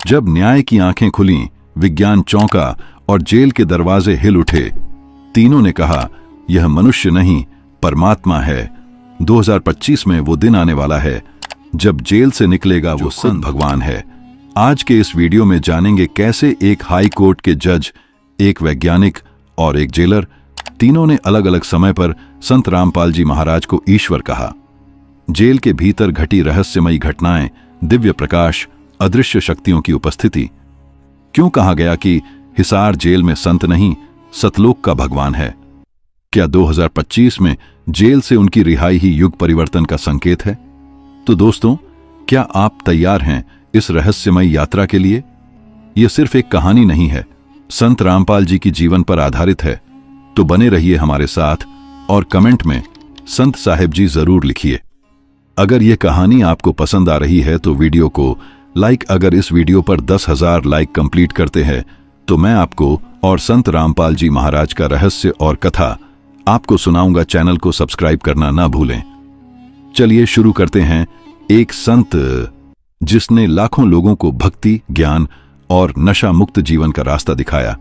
जब न्याय की आंखें खुलीं, विज्ञान चौंका और जेल के दरवाजे हिल उठे। तीनों ने कहा, यह मनुष्य नहीं, परमात्मा है। 2025 में वो दिन आने वाला है जब जेल से निकलेगा वो संत भगवान है। आज के इस वीडियो में जानेंगे कैसे एक हाई कोर्ट के जज, एक वैज्ञानिक और एक जेलर, तीनों ने अलग अलग समय पर संत रामपाल जी महाराज को ईश्वर कहा। जेल के भीतर घटी रहस्यमयी घटनाएं, दिव्य प्रकाश, अदृश्य शक्तियों की उपस्थिति। क्यों कहा गया कि हिसार जेल में संत नहीं, सतलोक का भगवान है? क्या 2025 में जेल से उनकी रिहाई ही युग परिवर्तन का संकेत है? तो दोस्तों, क्या आप तैयार हैं इस रहस्यमय यात्रा के लिए? यह सिर्फ एक कहानी नहीं है, संत रामपाल जी की जीवन पर आधारित है। तो बने रहिए हमारे साथ और कमेंट में संत साहिब जी जरूर लिखिए। अगर यह कहानी आपको पसंद आ रही है तो वीडियो को लाइक, अगर इस वीडियो पर 10,000 लाइक कंप्लीट करते हैं तो मैं आपको और संत रामपाल जी महाराज का रहस्य और कथा आपको सुनाऊंगा। चैनल को सब्सक्राइब करना ना भूलें। चलिए शुरू करते हैं। एक संत जिसने लाखों लोगों को भक्ति, ज्ञान और नशा मुक्त जीवन का रास्ता दिखाया।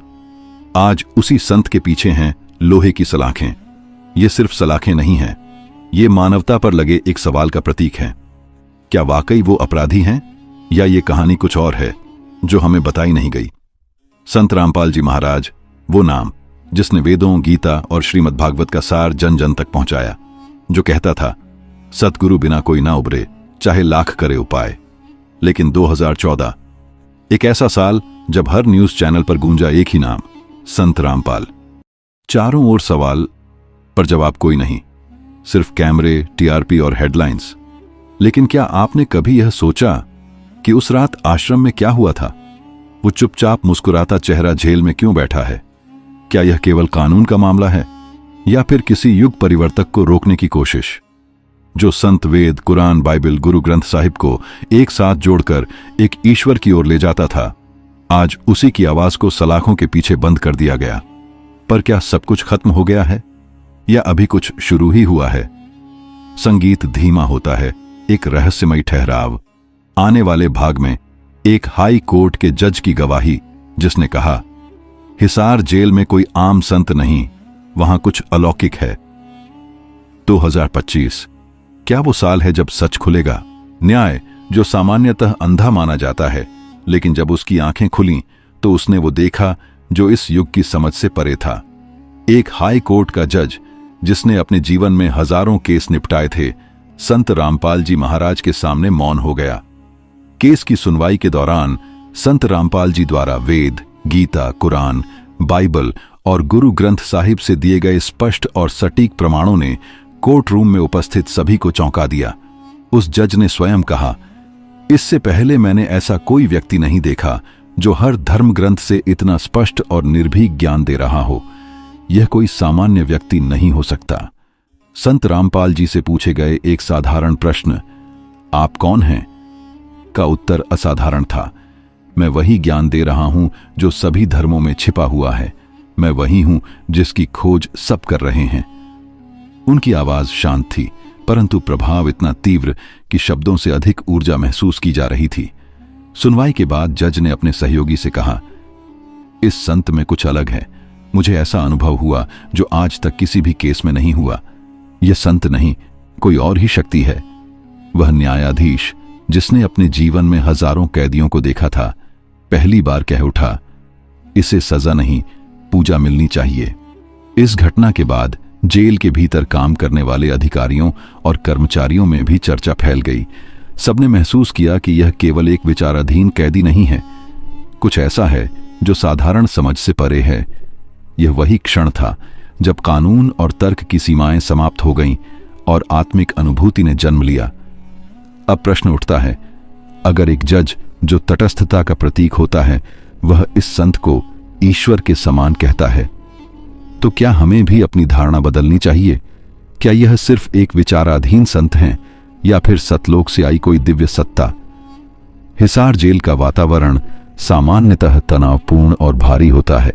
आज उसी संत के पीछे हैं लोहे की सलाखें। ये सिर्फ सलाखें नहीं हैं, ये मानवता पर लगे एक सवाल का प्रतीक हैं। क्या वाकई वो अपराधी हैं या ये कहानी कुछ और है जो हमें बताई नहीं गई? संत रामपाल जी महाराज, वो नाम जिसने वेदों, गीता और श्रीमद् भागवत का सार जन जन तक पहुंचाया, जो कहता था सतगुरु बिना कोई ना उबरे, चाहे लाख करे उपाय। लेकिन 2014 एक ऐसा साल जब हर न्यूज चैनल पर गूंजा एक ही नाम, संत रामपाल। चारों ओर सवाल पर जवाब कोई नहीं, सिर्फ कैमरे, टीआरपी और हेडलाइंस। लेकिन क्या आपने कभी यह सोचा कि उस रात आश्रम में क्या हुआ था? वो चुपचाप मुस्कुराता चेहरा जेल में क्यों बैठा है? क्या यह केवल कानून का मामला है या फिर किसी युग परिवर्तक को रोकने की कोशिश? जो संत वेद, कुरान, बाइबल, गुरु ग्रंथ साहिब को एक साथ जोड़कर एक ईश्वर की ओर ले जाता था, आज उसी की आवाज को सलाखों के पीछे बंद कर दिया गया। पर क्या सब कुछ खत्म हो गया है या अभी कुछ शुरू ही हुआ है? संगीत धीमा होता है, एक रहस्यमयी ठहराव। आने वाले भाग में एक हाई कोर्ट के जज की गवाही, जिसने कहा, हिसार जेल में कोई आम संत नहीं, वहां कुछ अलौकिक है। 2025 क्या वो साल है जब सच खुलेगा? न्याय जो सामान्यतः अंधा माना जाता है, लेकिन जब उसकी आंखें खुलीं तो उसने वो देखा जो इस युग की समझ से परे था। एक हाई कोर्ट का जज जिसने अपने जीवन में हजारों केस निपटाए थे, संत रामपाल जी महाराज के सामने मौन हो गया। केस की सुनवाई के दौरान संत रामपाल जी द्वारा वेद, गीता, कुरान, बाइबल और गुरु ग्रंथ साहिब से दिए गए स्पष्ट और सटीक प्रमाणों ने कोर्ट रूम में उपस्थित सभी को चौंका दिया। उस जज ने स्वयं कहा, इससे पहले मैंने ऐसा कोई व्यक्ति नहीं देखा जो हर धर्म ग्रंथ से इतना स्पष्ट और निर्भीक ज्ञान दे रहा हो। यह कोई सामान्य व्यक्ति नहीं हो सकता। संत रामपाल जी से पूछे गए एक साधारण प्रश्न, आप कौन हैं, का उत्तर असाधारण था। मैं वही ज्ञान दे रहा हूं जो सभी धर्मों में छिपा हुआ है। मैं वही हूं जिसकी खोज सब कर रहे हैं। उनकी आवाज शांत थी, परंतु प्रभाव इतना तीव्र कि शब्दों से अधिक ऊर्जा महसूस की जा रही थी। सुनवाई के बाद जज ने अपने सहयोगी से कहा, इस संत में कुछ अलग है। मुझे ऐसा अनुभव हुआ जो आज तक किसी भी केस में नहीं हुआ। यह संत नहीं, कोई और ही शक्ति है। वह न्यायाधीश जिसने अपने जीवन में हजारों कैदियों को देखा था, पहली बार कह उठा, इसे सजा नहीं, पूजा मिलनी चाहिए। इस घटना के बाद जेल के भीतर काम करने वाले अधिकारियों और कर्मचारियों में भी चर्चा फैल गई। सबने महसूस किया कि यह केवल एक विचाराधीन कैदी नहीं है, कुछ ऐसा है जो साधारण समझ से परे है। यह वही क्षण था जब कानून और तर्क की सीमाएं समाप्त हो गईं और आत्मिक अनुभूति ने जन्म लिया। अब प्रश्न उठता है, अगर एक जज जो तटस्थता का प्रतीक होता है, वह इस संत को ईश्वर के समान कहता है, तो क्या हमें भी अपनी धारणा बदलनी चाहिए? क्या यह सिर्फ एक विचाराधीन संत हैं या फिर सतलोक से आई कोई दिव्य सत्ता? हिसार जेल का वातावरण सामान्यतः तनावपूर्ण और भारी होता है।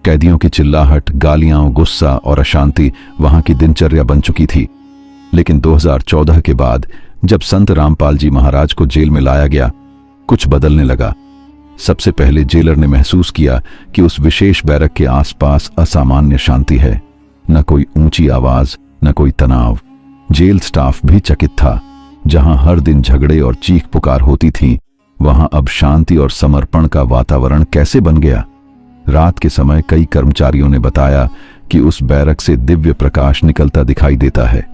कैदियों की चिल्लाहट, गालियां, गुस्सा और अशांति वहां की दिनचर्या बन चुकी थी। लेकिन 2014 के बाद जब संत रामपाल जी महाराज को जेल में लाया गया, कुछ बदलने लगा। सबसे पहले जेलर ने महसूस किया कि उस विशेष बैरक के आसपास असामान्य शांति है। न कोई ऊंची आवाज, न कोई तनाव। जेल स्टाफ भी चकित था। जहां हर दिन झगड़े और चीख पुकार होती थी, वहां अब शांति और समर्पण का वातावरण कैसे बन गया। रात के समय कई कर्मचारियों ने बताया कि उस बैरक से दिव्य प्रकाश निकलता दिखाई देता है।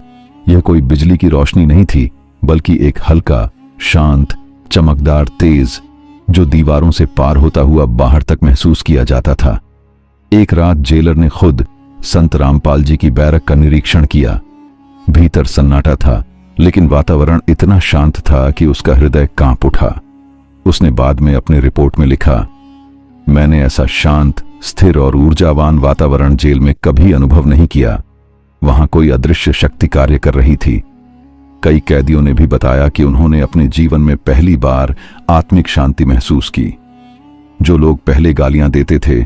यह कोई बिजली की रोशनी नहीं थी, बल्कि एक हल्का, शांत, चमकदार तेज जो दीवारों से पार होता हुआ बाहर तक महसूस किया जाता था। एक रात जेलर ने खुद संत रामपाल जी की बैरक का निरीक्षण किया। भीतर सन्नाटा था, लेकिन वातावरण इतना शांत था कि उसका हृदय कांप उठा। उसने बाद में अपने रिपोर्ट में लिखा, मैंने ऐसा शांत, स्थिर और ऊर्जावान वातावरण जेल में कभी अनुभव नहीं किया। वहां कोई अदृश्य शक्ति कार्य कर रही थी। कई कैदियों ने भी बताया कि उन्होंने अपने जीवन में पहली बार आत्मिक शांति महसूस की। जो लोग पहले गालियां देते थे,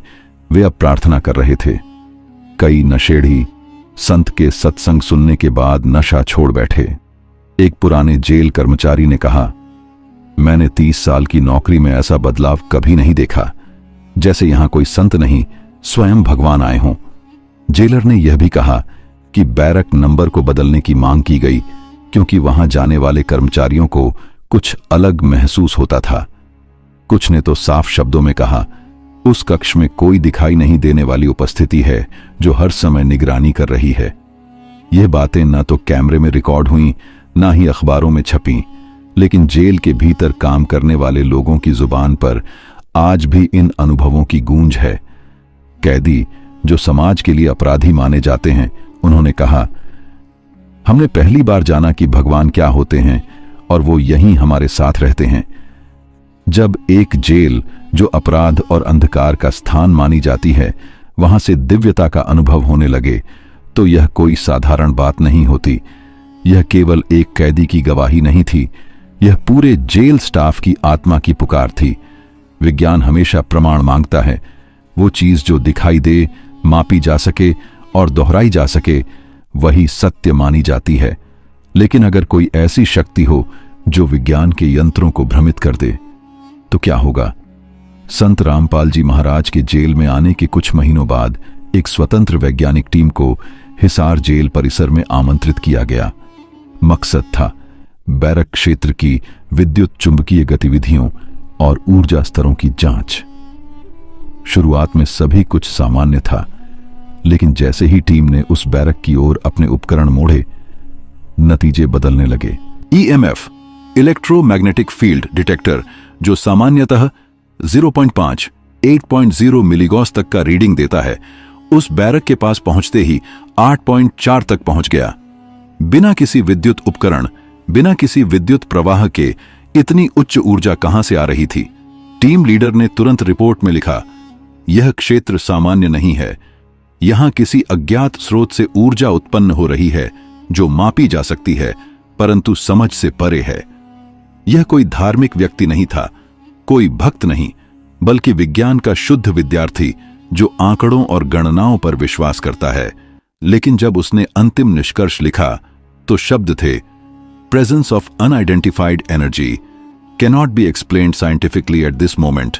वे अब प्रार्थना कर रहे थे। कई नशेड़ी संत के सत्संग सुनने के बाद नशा छोड़ बैठे। एक पुराने जेल कर्मचारी ने कहा, मैंने 30 साल की नौकरी में ऐसा बदलाव कभी नहीं देखा, जैसे यहां कोई संत नहीं, स्वयं भगवान आए हों। जेलर ने यह भी कहा कि बैरक नंबर को बदलने की मांग की गई, क्योंकि वहां जाने वाले कर्मचारियों को कुछ अलग महसूस होता था। कुछ ने तो साफ शब्दों में कहा, उस कक्ष में कोई दिखाई नहीं देने वाली उपस्थिति है जो हर समय निगरानी कर रही है। यह बातें न तो कैमरे में रिकॉर्ड हुई, ना ही अखबारों में छपीं, लेकिन जेल के भीतर काम करने वाले लोगों की जुबान पर आज भी इन अनुभवों की गूंज है। कैदी जो समाज के लिए अपराधी माने जाते हैं, उन्होंने कहा, हमने पहली बार जाना कि भगवान क्या होते हैं और वो यहीं हमारे साथ रहते हैं। जब एक जेल जो अपराध और अंधकार का स्थान मानी जाती है, वहां से दिव्यता का अनुभव होने लगे, तो यह कोई साधारण बात नहीं होती। यह केवल एक कैदी की गवाही नहीं थी, यह पूरे जेल स्टाफ की आत्मा की पुकार थी। विज्ञान हमेशा प्रमाण मांगता है, वो चीज जो दिखाई दे, मापी जा सके और दोहराई जा सके, वही सत्य मानी जाती है। लेकिन अगर कोई ऐसी शक्ति हो जो विज्ञान के यंत्रों को भ्रमित कर दे, तो क्या होगा? संत रामपाल जी महाराज के जेल में आने के कुछ महीनों बाद एक स्वतंत्र वैज्ञानिक टीम को हिसार जेल परिसर में आमंत्रित किया गया। मकसद था बैरक क्षेत्र की विद्युत चुंबकीय गतिविधियों और ऊर्जा स्तरों की जांच। शुरुआत में सभी कुछ सामान्य था, लेकिन जैसे ही टीम ने उस बैरक की ओर अपने उपकरण मोड़े, नतीजे बदलने लगे। ईएमएफ, इलेक्ट्रोमैग्नेटिक फील्ड डिटेक्टर, जो सामान्यतः 0.5 8.0 मिलीगॉस तक का रीडिंग देता है, उस बैरक के पास पहुंचते ही 8.4 तक पहुंच गया। बिना किसी विद्युत उपकरण, बिना किसी विद्युत प्रवाह के इतनी उच्च ऊर्जा कहां से आ रही थी? टीम लीडर ने तुरंत रिपोर्ट में लिखा, यह क्षेत्र सामान्य नहीं है। यहां किसी अज्ञात स्रोत से ऊर्जा उत्पन्न हो रही है जो मापी जा सकती है, परंतु समझ से परे है। यह कोई धार्मिक व्यक्ति नहीं था, कोई भक्त नहीं, बल्कि विज्ञान का शुद्ध विद्यार्थी जो आंकड़ों और गणनाओं पर विश्वास करता है। लेकिन जब उसने अंतिम निष्कर्ष लिखा, तो शब्द थे, presence of unidentified energy cannot be explained scientifically at this moment.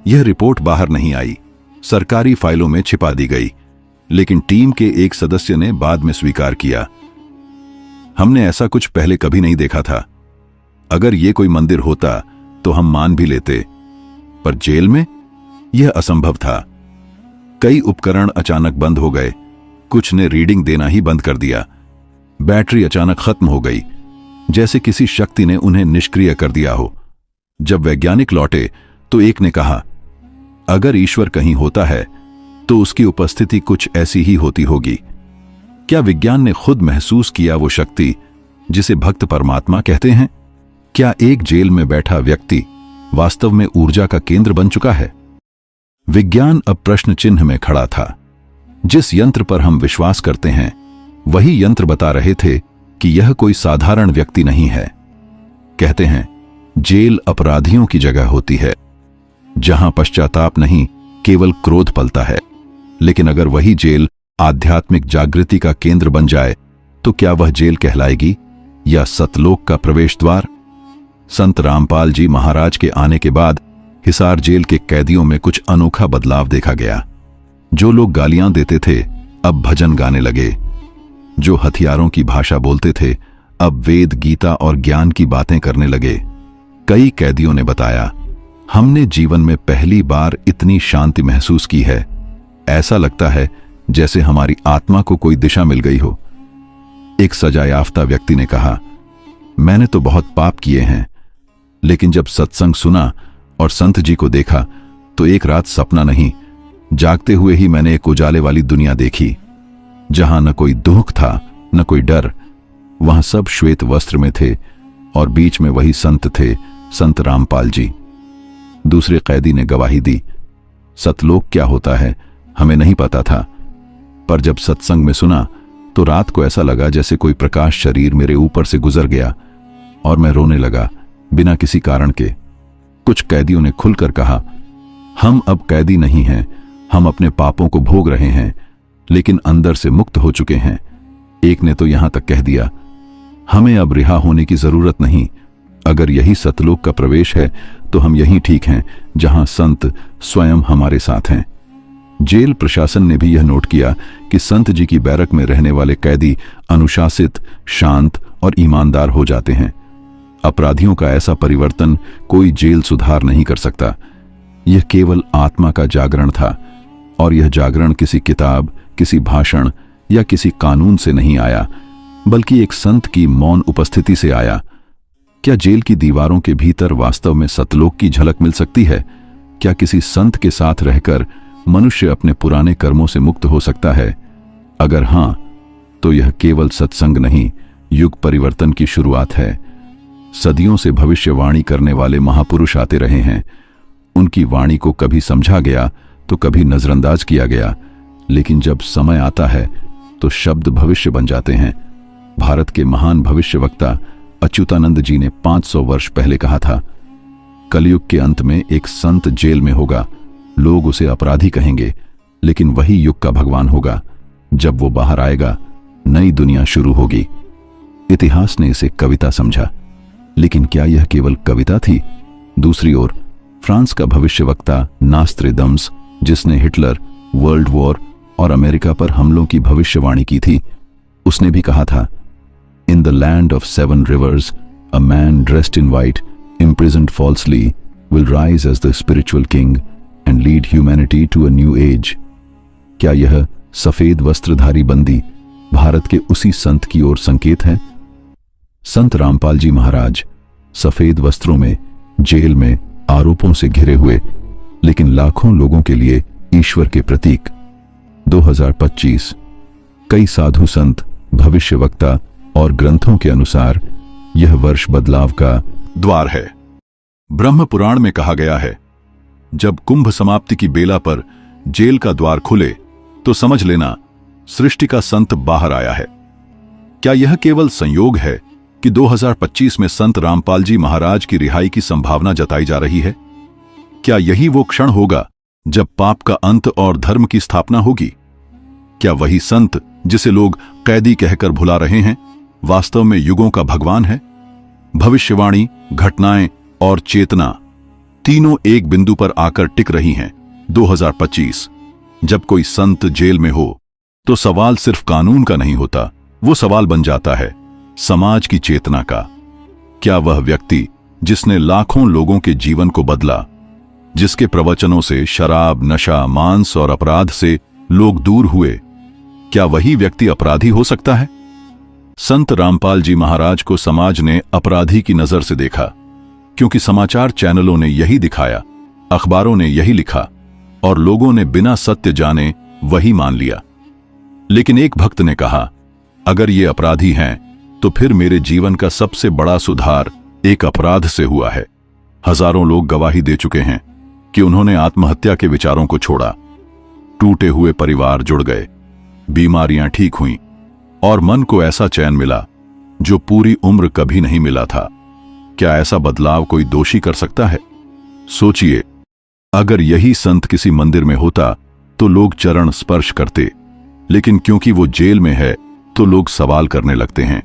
यह रिपोर्ट बाहर नहीं आई, सरकारी फाइलों में छिपा दी गई, लेकिन टीम के एक सदस्य ने बाद में स्वीकार किया, हमने ऐसा कुछ पहले कभी नहीं देखा था। अगर यह कोई मंदिर होता तो हम मान भी लेते, पर जेल में यह असंभव था। कई उपकरण अचानक बंद हो गए, कुछ ने रीडिंग देना ही बंद कर दिया। बैटरी अचानक खत्म हो गई, जैसे किसी शक्ति ने उन्हें निष्क्रिय कर दिया हो। जब वैज्ञानिक लौटे तो एक ने कहा, अगर ईश्वर कहीं होता है तो उसकी उपस्थिति कुछ ऐसी ही होती होगी। क्या विज्ञान ने खुद महसूस किया वो शक्ति जिसे भक्त परमात्मा कहते हैं? क्या एक जेल में बैठा व्यक्ति वास्तव में ऊर्जा का केंद्र बन चुका है? विज्ञान अब प्रश्न चिन्ह में खड़ा था। जिस यंत्र पर हम विश्वास करते हैं, वही यंत्र बता रहे थे कि यह कोई साधारण व्यक्ति नहीं है। कहते हैं, जेल अपराधियों की जगह होती है, जहां पश्चाताप नहीं, केवल क्रोध पलता है। लेकिन अगर वही जेल आध्यात्मिक जागृति का केंद्र बन जाए, तो क्या वह जेल कहलाएगी या सतलोक का प्रवेश द्वार? संत रामपाल जी महाराज के आने के बाद हिसार जेल के कैदियों में कुछ अनोखा बदलाव देखा गया। जो लोग गालियां देते थे अब भजन गाने लगे, जो हथियारों की भाषा बोलते थे अब वेद, गीता और ज्ञान की बातें करने लगे। कई कैदियों ने बताया, हमने जीवन में पहली बार इतनी शांति महसूस की है। ऐसा लगता है जैसे हमारी आत्मा को कोई दिशा मिल गई हो। एक सजायाफ्ता व्यक्ति ने कहा, मैंने तो बहुत पाप किए हैं, लेकिन जब सत्संग सुना और संत जी को देखा तो एक रात सपना नहीं, जागते हुए ही मैंने एक उजाले वाली दुनिया देखी, जहां न कोई दुख था न कोई डर। वहां सब श्वेत वस्त्र में थे और बीच में वही संत थे, संत रामपाल जी। दूसरे कैदी ने गवाही दी, सतलोक क्या होता है हमें नहीं पता था, पर जब सत्संग में सुना तो रात को ऐसा लगा जैसे कोई प्रकाश शरीर मेरे ऊपर से गुजर गया और मैं रोने लगा बिना किसी कारण के। कुछ कैदियों ने खुलकर कहा, हम अब कैदी नहीं हैं, हम अपने पापों को भोग रहे हैं, लेकिन अंदर से मुक्त हो चुके हैं। एक ने तो यहां तक कह दिया, हमें अब रिहा होने की जरूरत नहीं। अगर यही सतलोक का प्रवेश है तो हम यहीं ठीक हैं, जहां संत स्वयं हमारे साथ हैं। जेल प्रशासन ने भी यह नोट किया कि संत जी की बैरक में रहने वाले कैदी अनुशासित, शांत और ईमानदार हो जाते हैं। अपराधियों का ऐसा परिवर्तन कोई जेल सुधार नहीं कर सकता। यह केवल आत्मा का जागरण था, और यह जागरण किसी किताब, किसी भाषण या किसी कानून से नहीं आया, बल्कि एक संत की मौन उपस्थिति से आया। क्या जेल की दीवारों के भीतर वास्तव में सतलोक की झलक मिल सकती है? क्या किसी संत के साथ रहकर मनुष्य अपने पुराने कर्मों से मुक्त हो सकता है? अगर हां, तो यह केवल सत्संग नहीं, युग परिवर्तन की शुरुआत है। सदियों से भविष्यवाणी करने वाले महापुरुष आते रहे हैं। उनकी वाणी को कभी समझा गया तो कभी नजरअंदाज किया गया, लेकिन जब समय आता है तो शब्द भविष्य बन जाते हैं। भारत के महान भविष्यवक्ता अच्युतानंद जी ने 500 वर्ष पहले कहा था, कलयुग के अंत में एक संत जेल में होगा। लोग उसे अपराधी कहेंगे, लेकिन वही युग का भगवान होगा। जब वो बाहर आएगा, नई दुनिया शुरू होगी। इतिहास ने इसे कविता समझा, लेकिन क्या यह केवल कविता थी? दूसरी ओर फ्रांस का भविष्यवक्ता नास्त्रेदम्स, जिसने हिटलर, वर्ल्ड वॉर और अमेरिका पर हमलों की भविष्यवाणी की थी, उसने भी कहा था, in the land of 7 reverse a man dressed in white, imprisoned falsely, will rise as the spiritual king and lead humanity to a new age। क्या यह सफेद वस्त्रधारी बंदी भारत के उसी संत की ओर संकेत है? संत रामपाल जी महाराज सफेद वस्त्रों में, जेल में, आरोपों से घिरे हुए, लेकिन लाखों लोगों के लिए ईश्वर के प्रतीक। 2025 कई साधु संत, भविष्यवक्ता और ग्रंथों के अनुसार यह वर्ष बदलाव का द्वार है। ब्रह्म पुराण में कहा गया है, जब कुंभ समाप्ति की बेला पर जेल का द्वार खुले तो समझ लेना सृष्टि का संत बाहर आया है। क्या यह केवल संयोग है कि 2025 में संत रामपाल जी महाराज की रिहाई की संभावना जताई जा रही है? क्या यही वो क्षण होगा जब पाप का अंत और धर्म की स्थापना होगी? क्या वही संत जिसे लोग कैदी कहकर भुला रहे हैं, वास्तव में युगों का भगवान है? भविष्यवाणी, घटनाएं और चेतना तीनों एक बिंदु पर आकर टिक रही हैं। 2025 जब कोई संत जेल में हो तो सवाल सिर्फ कानून का नहीं होता, वो सवाल बन जाता है समाज की चेतना का। क्या वह व्यक्ति जिसने लाखों लोगों के जीवन को बदला, जिसके प्रवचनों से शराब, नशा, मांस और अपराध से लोग दूर हुए, क्या वही व्यक्ति अपराधी हो सकता है? संत रामपाल जी महाराज को समाज ने अपराधी की नजर से देखा, क्योंकि समाचार चैनलों ने यही दिखाया, अखबारों ने यही लिखा और लोगों ने बिना सत्य जाने वही मान लिया। लेकिन एक भक्त ने कहा, अगर ये अपराधी हैं तो फिर मेरे जीवन का सबसे बड़ा सुधार एक अपराध से हुआ है। हजारों लोग गवाही दे चुके हैं कि उन्होंने आत्महत्या के विचारों को छोड़ा, टूटे हुए परिवार जुड़ गए, बीमारियां ठीक हुईं और मन को ऐसा चैन मिला जो पूरी उम्र कभी नहीं मिला था। क्या ऐसा बदलाव कोई दोषी कर सकता है? सोचिए, अगर यही संत किसी मंदिर में होता तो लोग चरण स्पर्श करते, लेकिन क्योंकि वो जेल में है तो लोग सवाल करने लगते हैं।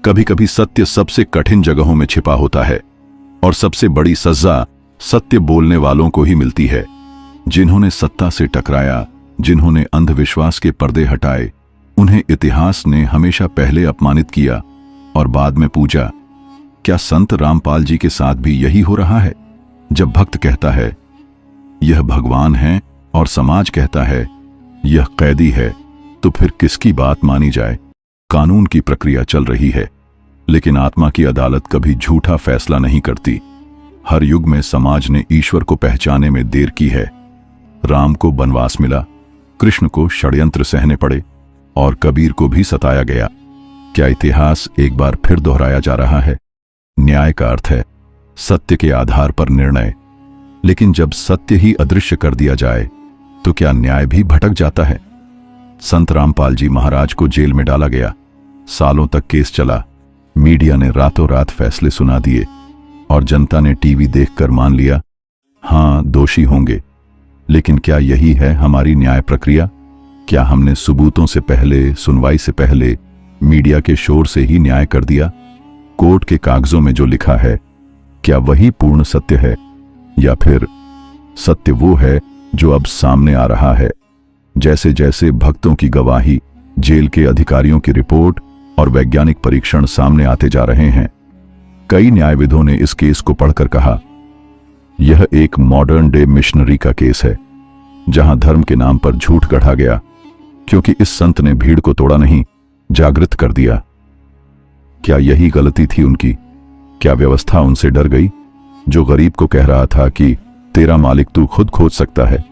कभी कभी सत्य सबसे कठिन जगहों में छिपा होता है और सबसे बड़ी सजा सत्य बोलने वालों को ही मिलती है। जिन्होंने सत्ता से टकराया, जिन्होंने अंधविश्वास के पर्दे हटाए, उन्हें इतिहास ने हमेशा पहले अपमानित किया और बाद में पूजा। क्या संत रामपाल जी के साथ भी यही हो रहा है? जब भक्त कहता है यह भगवान है और समाज कहता है यह कैदी है, तो फिर किसकी बात मानी जाए? कानून की प्रक्रिया चल रही है, लेकिन आत्मा की अदालत कभी झूठा फैसला नहीं करती। हर युग में समाज ने ईश्वर को पहचानने में देर की है। राम को वनवास मिला, कृष्ण को षड्यंत्र सहने पड़े और कबीर को भी सताया गया। क्या इतिहास एक बार फिर दोहराया जा रहा है? न्याय का अर्थ है सत्य के आधार पर निर्णय, लेकिन जब सत्य ही अदृश्य कर दिया जाए तो क्या न्याय भी भटक जाता है? संत रामपाल जी महाराज को जेल में डाला गया। सालों तक केस चला, मीडिया ने रातों रात फैसले सुना दिए और जनता ने टीवी देखकर मान लिया हां दोषी होंगे। लेकिन क्या यही है हमारी न्याय प्रक्रिया? क्या हमने सबूतों से पहले, सुनवाई से पहले, मीडिया के शोर से ही न्याय कर दिया? कोर्ट के कागजों में जो लिखा है, क्या वही पूर्ण सत्य है, या फिर सत्य वो है जो अब सामने आ रहा है? जैसे जैसे भक्तों की गवाही, जेल के अधिकारियों की रिपोर्ट और वैज्ञानिक परीक्षण सामने आते जा रहे हैं, कई न्यायविदों ने इस केस को पढ़कर कहा यह एक मॉडर्न डे मिशनरी का केस है, जहां धर्म के नाम पर झूठ गढ़ा गया, क्योंकि इस संत ने भीड़ को तोड़ा नहीं, जागृत कर दिया। क्या यही गलती थी उनकी? क्या व्यवस्था उनसे डर गई, जो गरीब को कह रहा था कि तेरा मालिक तू खुद खोज सकता है?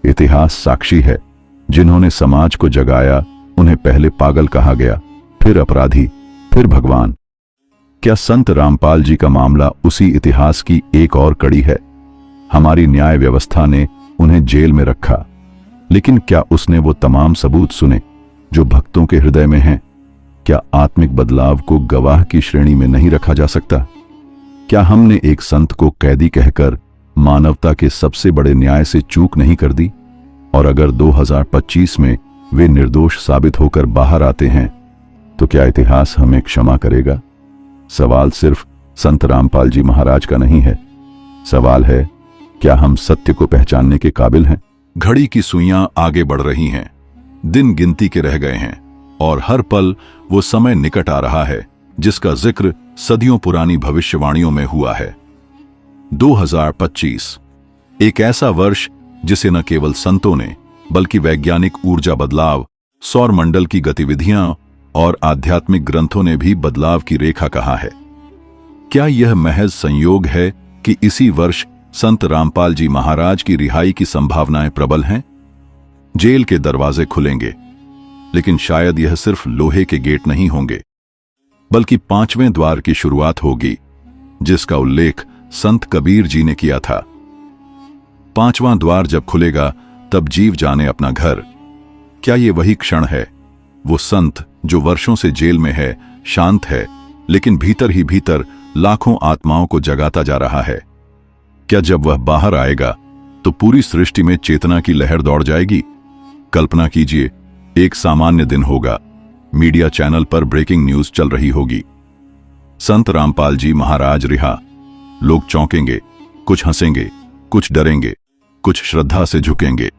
इतिहास साक्षी है, जिन्होंने समाज को जगाया उन्हें पहले पागल कहा गया, फिर अपराधी, फिर भगवान। क्या संत रामपाल जी का मामला उसी इतिहास की एक और कड़ी है? हमारी न्याय व्यवस्था ने उन्हें जेल में रखा, लेकिन क्या उसने वो तमाम सबूत सुने जो भक्तों के हृदय में हैं? क्या आत्मिक बदलाव को गवाह की श्रेणी में नहीं रखा जा सकता? क्या हमने एक संत को कैदी कहकर मानवता के सबसे बड़े न्याय से चूक नहीं कर दी? और अगर 2025 में वे निर्दोष साबित होकर बाहर आते हैं, तो क्या इतिहास हमें क्षमा करेगा? सवाल सिर्फ संत रामपाल जी महाराज का नहीं है। सवाल है, क्या हम सत्य को पहचानने के काबिल हैं? घड़ी की सुइयां आगे बढ़ रही हैं, दिन गिनती के रह गए हैं और हर पल वो समय निकट आ रहा है जिसका जिक्र सदियों पुरानी भविष्यवाणियों में हुआ है। 2025 एक ऐसा वर्ष जिसे न केवल संतों ने, बल्कि वैज्ञानिक ऊर्जा बदलाव, सौर मंडल की गतिविधियां और आध्यात्मिक ग्रंथों ने भी बदलाव की रेखा कहा है। क्या यह महज संयोग है कि इसी वर्ष संत रामपाल जी महाराज की रिहाई की संभावनाएं प्रबल हैं? जेल के दरवाजे खुलेंगे, लेकिन शायद यह सिर्फ लोहे के गेट नहीं होंगे, बल्कि 5वें द्वार की शुरुआत होगी, जिसका उल्लेख संत कबीर जी ने किया था। 5वां द्वार जब खुलेगा, तब जीव जाने अपना घर। क्या ये वही क्षण है? वो संत जो वर्षों से जेल में है, शांत है, लेकिन भीतर ही भीतर लाखों आत्माओं को जगाता जा रहा है। क्या जब वह बाहर आएगा तो पूरी सृष्टि में चेतना की लहर दौड़ जाएगी? कल्पना कीजिए, एक सामान्य दिन होगा, मीडिया चैनल पर ब्रेकिंग न्यूज चल रही होगी, संत रामपाल जी महाराज रिहा। लोग चौंकेंगे, कुछ हंसेंगे, कुछ डरेंगे, कुछ श्रद्धा से झुकेंगे,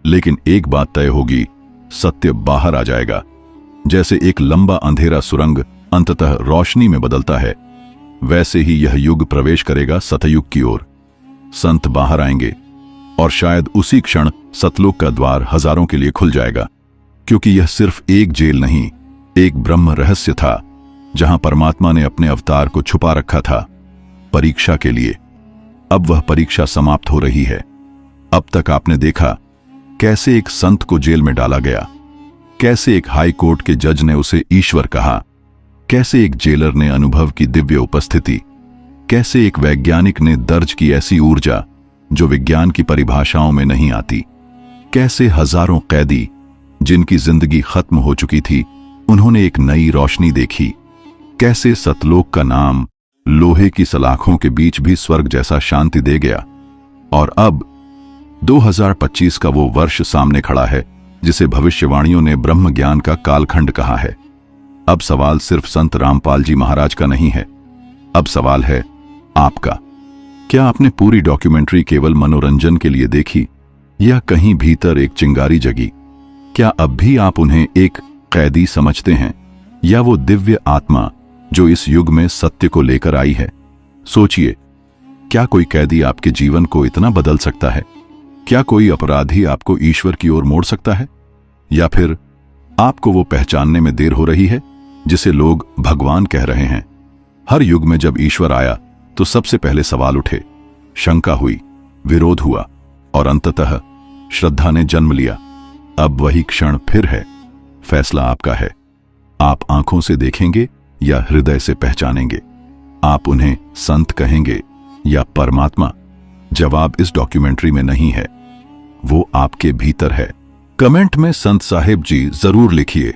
लेकिन एक बात तय होगी, सत्य बाहर आ जाएगा। जैसे एक लंबा अंधेरा सुरंग अंततः रोशनी में बदलता है, वैसे ही यह युग प्रवेश करेगा सतयुग की ओर। संत बाहर आएंगे और शायद उसी क्षण सतलोक का द्वार हजारों के लिए खुल जाएगा, क्योंकि यह सिर्फ एक जेल नहीं, एक ब्रह्म रहस्य था, जहां परमात्मा ने अपने अवतार को छुपा रखा था, परीक्षा के लिए। अब वह परीक्षा समाप्त हो रही है। अब तक आपने देखा कैसे एक संत को जेल में डाला गया, कैसे एक हाई कोर्ट के जज ने उसे ईश्वर कहा, कैसे एक जेलर ने अनुभव की दिव्य उपस्थिति, कैसे एक वैज्ञानिक ने दर्ज की ऐसी ऊर्जा जो विज्ञान की परिभाषाओं में नहीं आती, कैसे हजारों कैदी जिनकी जिंदगी खत्म हो चुकी थी, उन्होंने एक नई रोशनी देखी, कैसे सतलोक का नाम लोहे की सलाखों के बीच भी स्वर्ग जैसा शांति दे गया। और अब 2025 का वो वर्ष सामने खड़ा है जिसे भविष्यवाणियों ने ब्रह्म ज्ञान का कालखंड कहा है। अब सवाल सिर्फ संत रामपाल जी महाराज का नहीं है, अब सवाल है आपका। क्या आपने पूरी डॉक्यूमेंट्री केवल मनोरंजन के लिए देखी या कहीं भीतर एक चिंगारी जगी? क्या अब भी आप उन्हें एक कैदी समझते हैं या वो दिव्य आत्मा जो इस युग में सत्य को लेकर आई है? सोचिए, क्या कोई कैदी आपके जीवन को इतना बदल सकता है? क्या कोई अपराधी आपको ईश्वर की ओर मोड़ सकता है? या फिर आपको वो पहचानने में देर हो रही है जिसे लोग भगवान कह रहे हैं? हर युग में जब ईश्वर आया तो सबसे पहले सवाल उठे, शंका हुई, विरोध हुआ और अंततः श्रद्धा ने जन्म लिया। अब वही क्षण फिर है। फैसला आपका है। आप आंखों से देखेंगे या हृदय से पहचानेंगे? आप उन्हें संत कहेंगे या परमात्मा? जवाब इस डॉक्यूमेंट्री में नहीं है, वो आपके भीतर है। कमेंट में संत साहिब जी जरूर लिखिए।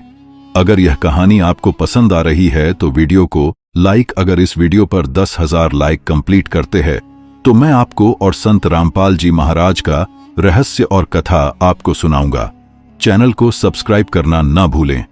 अगर यह कहानी आपको पसंद आ रही है तो वीडियो को लाइक। अगर इस वीडियो पर 10,000 लाइक कंप्लीट करते हैं तो मैं आपको और संत रामपाल जी महाराज का रहस्य और कथा आपको सुनाऊंगा। चैनल को सब्सक्राइब करना ना भूलें।